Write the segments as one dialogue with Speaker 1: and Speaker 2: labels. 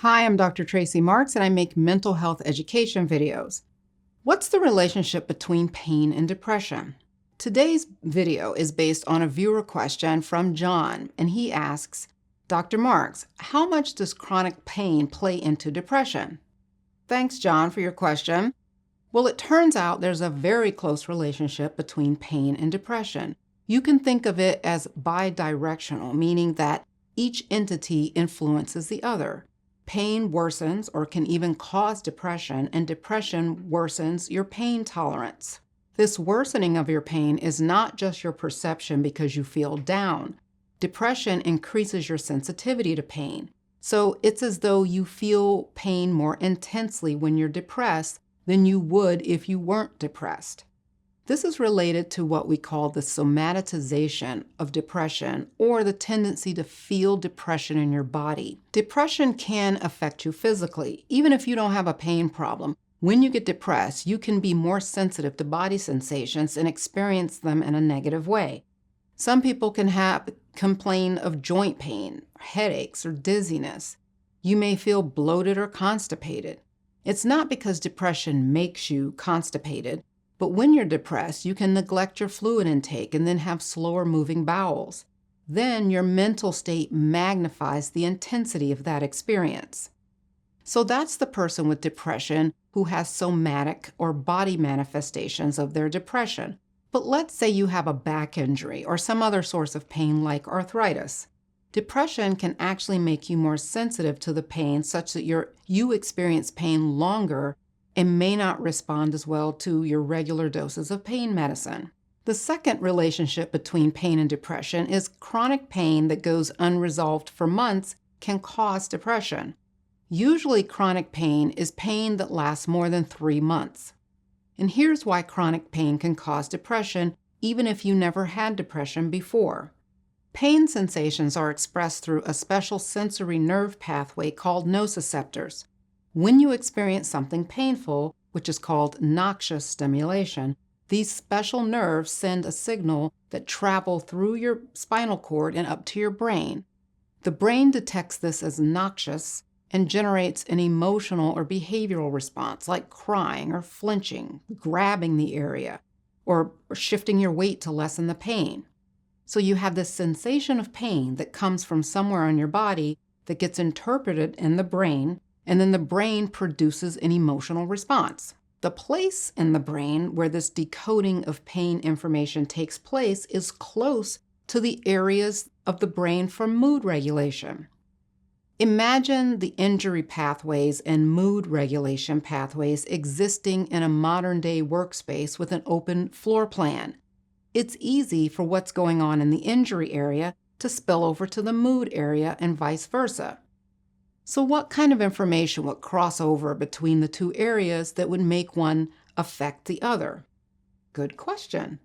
Speaker 1: Hi, I'm Dr. Tracey Marks, and I make mental health education videos. What's the relationship between pain and depression? Today's video is based on a viewer question from John, and he asks, Dr. Marks, how much does chronic pain play into depression? Thanks, John, for your question. Well, it turns out there's a very close relationship between pain and depression. You can think of it as bi-directional, meaning that each entity influences the other. Pain worsens or can even cause depression, and depression worsens your pain tolerance. This worsening of your pain is not just your perception because you feel down. Depression increases your sensitivity to pain. So it's as though you feel pain more intensely when you're depressed than you would if you weren't depressed. This is related to what we call the somatization of depression, or the tendency to feel depression in your body. Depression can affect you physically, even if you don't have a pain problem. When you get depressed, you can be more sensitive to body sensations and experience them in a negative way. Some people can complain of joint pain, headaches, or dizziness. You may feel bloated or constipated. It's not because depression makes you constipated, but when you're depressed, you can neglect your fluid intake and then have slower moving bowels. Then your mental state magnifies the intensity of that experience. So that's the person with depression who has somatic or body manifestations of their depression. But let's say you have a back injury or some other source of pain like arthritis. Depression can actually make you more sensitive to the pain such that you experience pain longer and may not respond as well to your regular doses of pain medicine. The second relationship between pain and depression is chronic pain that goes unresolved for months can cause depression. Usually chronic pain is pain that lasts more than 3 months. And here's why chronic pain can cause depression even if you never had depression before. Pain sensations are expressed through a special sensory nerve pathway called nociceptors. When you experience something painful, which is called noxious stimulation, these special nerves send a signal that travels through your spinal cord and up to your brain. The brain detects this as noxious and generates an emotional or behavioral response like crying or flinching, grabbing the area, or shifting your weight to lessen the pain. So you have this sensation of pain that comes from somewhere on your body that gets interpreted in the brain, and then the brain produces an emotional response. The place in the brain where this decoding of pain information takes place is close to the areas of the brain for mood regulation. Imagine the injury pathways and mood regulation pathways existing in a modern-day workspace with an open floor plan. It's easy for what's going on in the injury area to spill over to the mood area and vice versa. So what kind of information would cross over between the two areas that would make one affect the other? Good question.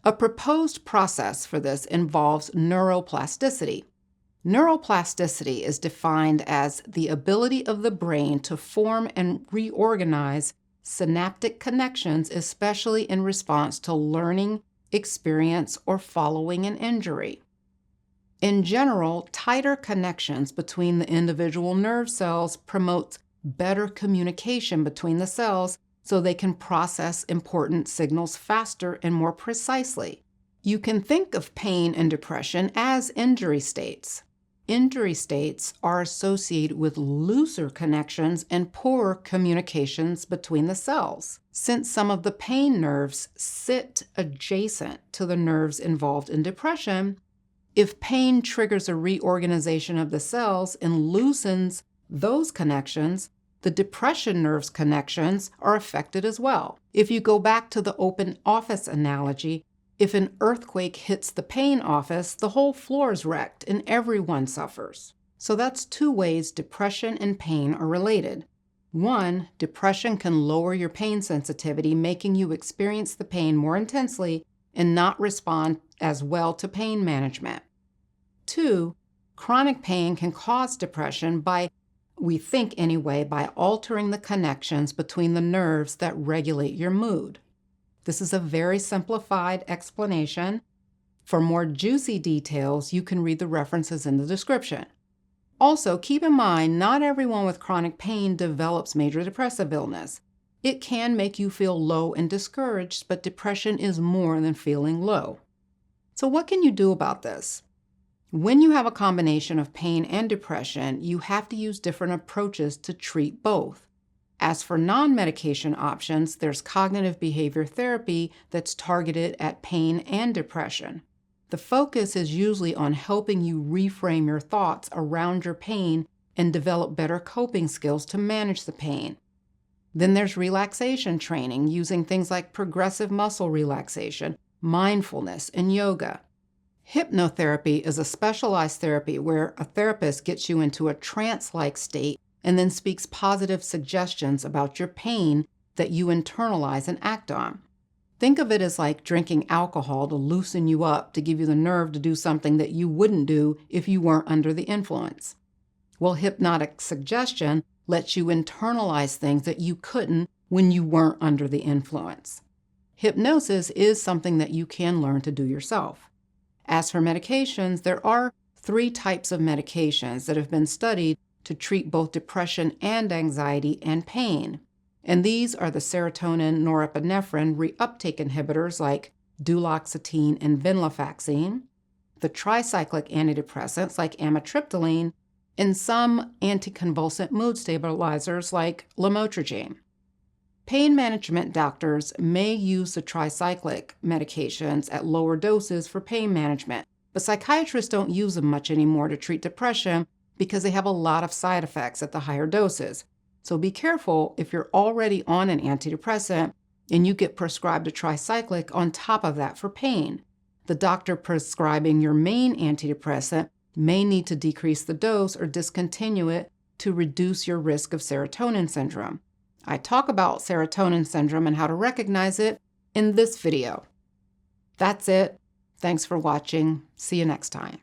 Speaker 1: A proposed process for this involves neuroplasticity. Neuroplasticity is defined as the ability of the brain to form and reorganize synaptic connections, especially in response to learning, experience, or following an injury. In general, tighter connections between the individual nerve cells promotes better communication between the cells so they can process important signals faster and more precisely. You can think of pain and depression as injury states. Injury states are associated with looser connections and poorer communications between the cells, since some of the pain nerves sit adjacent to the nerves involved in depression. If pain triggers a reorganization of the cells and loosens those connections, the depression nerve's connections are affected as well. If you go back to the open office analogy, if an earthquake hits the pain office, the whole floor is wrecked and everyone suffers. So that's 2 ways depression and pain are related. 1, depression can lower your pain sensitivity, making you experience the pain more intensely and not respond as well to pain management. 2, chronic pain can cause depression we think anyway, by altering the connections between the nerves that regulate your mood. This is a very simplified explanation. For more juicy details, you can read the references in the description. Also, keep in mind, not everyone with chronic pain develops major depressive illness. It can make you feel low and discouraged, but depression is more than feeling low. So what can you do about this? When you have a combination of pain and depression, you have to use different approaches to treat both. As for non-medication options, there's cognitive behavior therapy that's targeted at pain and depression. The focus is usually on helping you reframe your thoughts around your pain and develop better coping skills to manage the pain. Then there's relaxation training using things like progressive muscle relaxation, mindfulness, and yoga. Hypnotherapy is a specialized therapy where a therapist gets you into a trance-like state and then speaks positive suggestions about your pain that you internalize and act on. Think of it as like drinking alcohol to loosen you up, to give you the nerve to do something that you wouldn't do if you weren't under the influence. Well, hypnotic suggestion lets you internalize things that you couldn't when you weren't under the influence. Hypnosis is something that you can learn to do yourself. As for medications, there are 3 types of medications that have been studied to treat both depression and anxiety and pain. And these are the serotonin norepinephrine reuptake inhibitors like duloxetine and venlafaxine, the tricyclic antidepressants like amitriptyline, and some anticonvulsant mood stabilizers like lamotrigine. Pain management doctors may use the tricyclic medications at lower doses for pain management, but psychiatrists don't use them much anymore to treat depression because they have a lot of side effects at the higher doses. So be careful if you're already on an antidepressant and you get prescribed a tricyclic on top of that for pain. The doctor prescribing your main antidepressant may need to decrease the dose or discontinue it to reduce your risk of serotonin syndrome. I talk about serotonin syndrome and how to recognize it in this video. That's it. Thanks for watching. See you next time.